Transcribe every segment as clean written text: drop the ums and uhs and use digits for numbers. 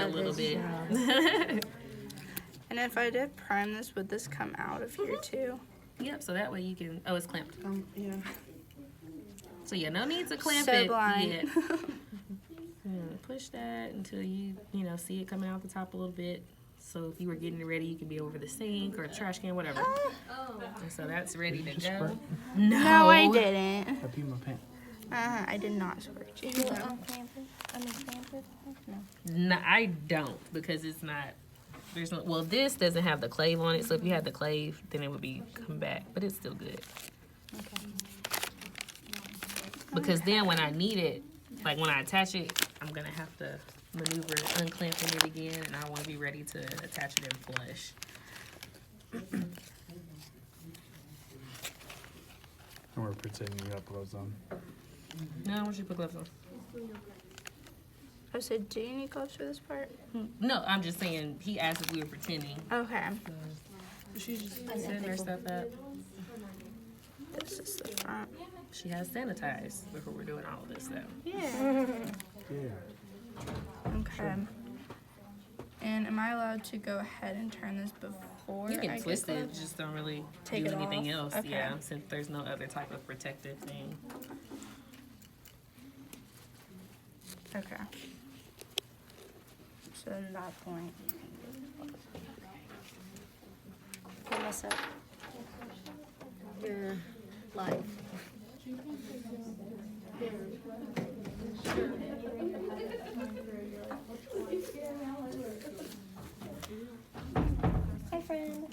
a little bit. And if I did prime this, would this come out of here too? Yep, so that way you can, oh, it's clamped. Yeah. So yeah, no need to clamp So it blind. yet. Push that until you see it coming out the top a little bit. So if you were getting it ready, you could be over the sink or the trash can, whatever. And so that's ready to go. No, I didn't. I peed my pants. I did not squirt you. No, I don't, because it's not. There's no. Well, this doesn't have the clave on it, so if you had the clave, then it would be come back, but it's still good. Okay. Because then when I need it, like when I attach it, I'm gonna have to maneuver unclamping it again, and I want to be ready to attach it in flush. And we're pretending you got gloves on. No, I want you to put gloves on. I said, do you need gloves for this part? No, I'm just saying, he asked if we were pretending. Okay. She's just setting her stuff up. This is the front. She has sanitized before we're doing all of this stuff. Yeah. Yeah. Okay. And am I allowed to go ahead and turn this before You I can get twist it, gloves? just don't really Take do it anything off? else. Okay. Yeah, since there's no other type of protective thing. Okay. So at that point. Pull this up. You're live. Hi, friend.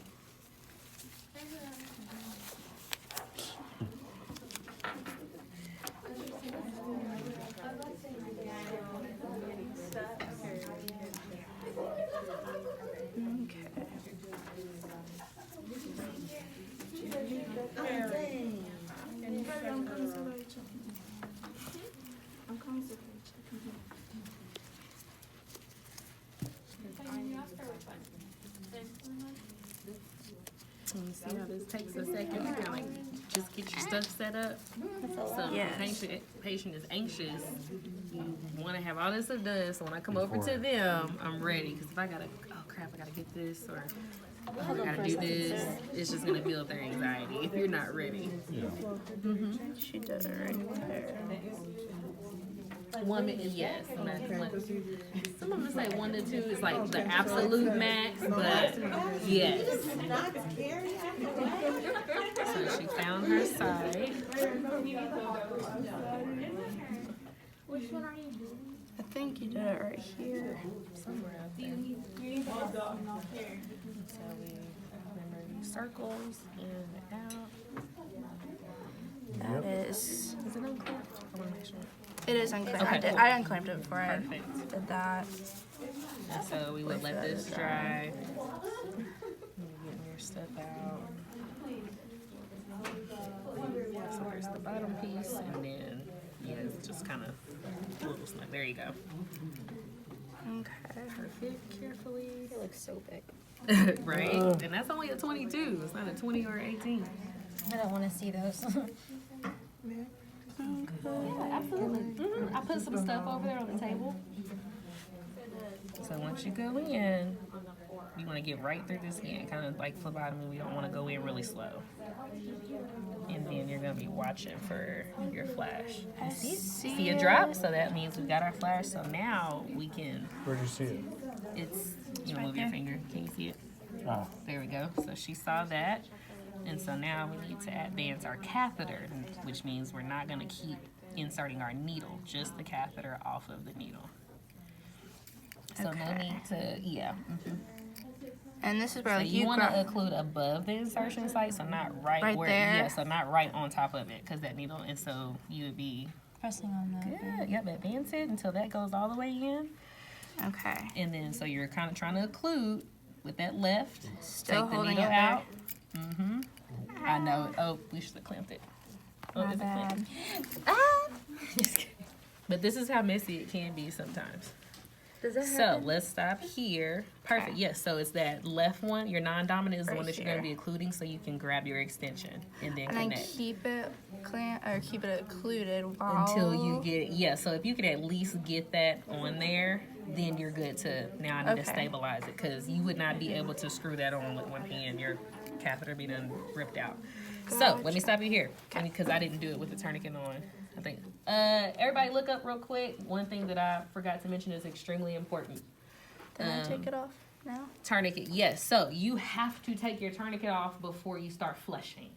Okay. You see how this takes a second to kind of like just get your stuff set up. So Yes. if the patient is anxious, you want to have all this stuff done. So when I come over to them, I'm ready. Because if I gotta, oh crap, I gotta get this or I gotta do this, it's just gonna build their anxiety if you're not ready. She did it right there. 1 minute, yes. Some of them say 1 to 2 is like the absolute max, but yes. So she found her side. I think you did it right here. Somewhere out there. So we remember these circles in and out. That is. Is it unclamped? I want to make sure. It is unclamped. Okay, cool. I unclamped it before Perfect. I did that. And so we would let this dry. Getting your stuff out. So there's the bottom piece, and then it's just kind of a little snug. There you go. Okay. Perfect. Carefully. It looks so big. Right? And that's only a 22. It's not a 20 or 18. I don't want to see those. Yeah, absolutely. I put some stuff over there on the table. So once you go in, you want to get right through the skin, kind of like phlebotomy. We don't want to go in really slow. And then you're going to be watching for your flash. See a drop? So that means we got our flash. So now we can, Where'd you see it? it's, you right move your there. finger. Can you see it? Ah. There we go. So she saw that. And so now we need to advance our catheter, which means we're not going to keep inserting our needle, just the catheter off of the needle. So no Okay. need to, And this is where So like you want to grab. occlude above the insertion site, so not Right where, there? yeah, so not right on top of it, because that needle, and so you would be Pressing on that. good. Yep, advance it until that goes all the way in, Okay. and then so you're kind of trying to occlude with that left. Still Take the holding needle it there. out. I know. Oh, we should have clamped it. Oh, My is it clamped? bad. Just kidding. But this is how messy it can be sometimes. Does that So let's stop here. Perfect. Okay. Yes. So it's that left one. Your non-dominant is the Right one that you're going to be here. occluding, so you can grab your extension and then And then connect keep it keep it occluded while until you get. Yeah. So if you could at least get that on there, then you're good to, now I need to Okay. stabilize it, because you would not be able to screw that on with one hand. Your catheter be done ripped out. So let me stop you here, because I didn't do it with the tourniquet on. I think everybody look up real quick. One thing that I forgot to mention is extremely important. Then I take it off now. Tourniquet, yes. So you have to take your tourniquet off before you start flushing.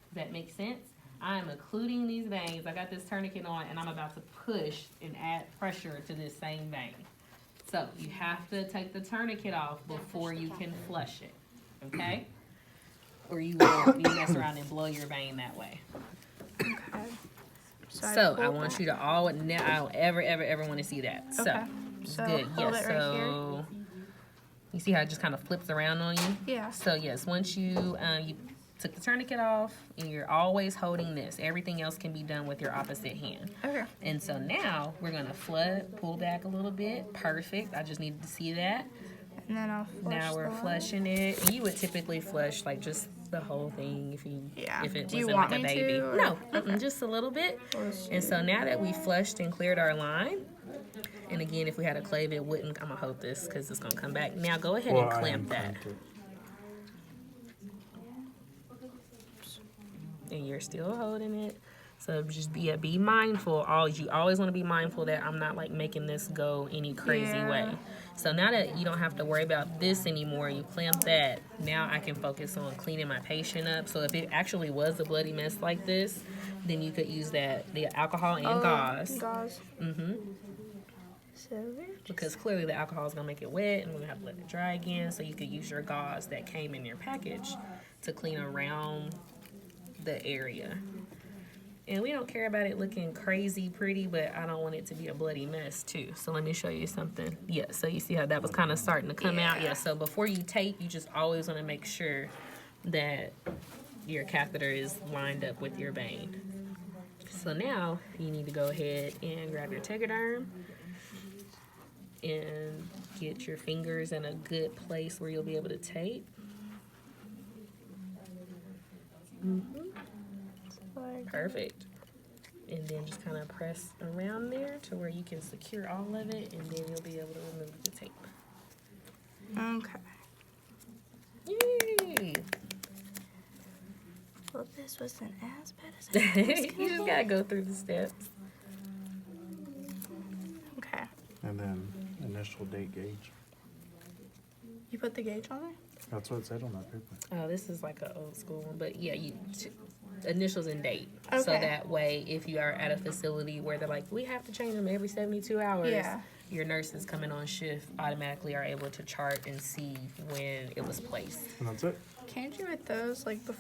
Does that make sense? I am occluding these veins. I got this tourniquet on, and I'm about to push and add pressure to this same vein. So you have to take the tourniquet off before you can flush it, okay? Or you will you mess around and blow your vein that way. Okay. So I pull want that. you to all now. I don't ever want to see that. Okay. So So good. hold Yes. it right here. So you see how it just kind of flips around on you. Yeah. So yes, once you you took the tourniquet off, and you're always holding this. Everything else can be done with your opposite hand. Okay. And so now we're gonna pull back a little bit. Perfect. I just needed to see that. And then I'll flush Now we're the flushing it. And you would typically flush like just the whole thing if Yeah. it Do you wasn't want like a me to, baby. or- No, just a little bit. And so now that we flushed and cleared our line, and again, if we had a clave, it wouldn't. I'm gonna hold this because it's gonna come back. Now go ahead and clamp that. And you're still holding it. So just be mindful. You always want to be mindful that I'm not like making this go any crazy Yeah. way. So now that you don't have to worry about this anymore, you clamp that. Now I can focus on cleaning my patient up. So if it actually was a bloody mess like this, then you could use the alcohol and gauze. Gauze. Mm-hmm. So Because clearly the alcohol is gonna make it wet, and we're gonna have to let it dry again. So you could use your gauze that came in your package to clean around the area. And we don't care about it looking crazy pretty, but I don't want it to be a bloody mess too. So let me show you something. Yeah, so you see how that was kind of starting to come out? Yeah, so before you tape, you just always want to make sure that your catheter is lined up with your vein. So now you need to go ahead and grab your Tegaderm and get your fingers in a good place where you'll be able to tape. Perfect. And then just kind of press around there to where you can secure all of it, and then you'll be able to remove the tape. Okay. Yay! Well, this wasn't as bad as I thought it was You gonna just be. gotta go through the steps. Okay. And then initial date gauge. You put the gauge on there? That's what it said on that paper. Oh, this is like an old school one, but yeah, initials and date. So Okay. that way, if you are at a facility where they're like, we have to change them every 72 hours, Yeah. your nurses coming on shift automatically are able to chart and see when it was placed. And that's it. Can't you write those like before?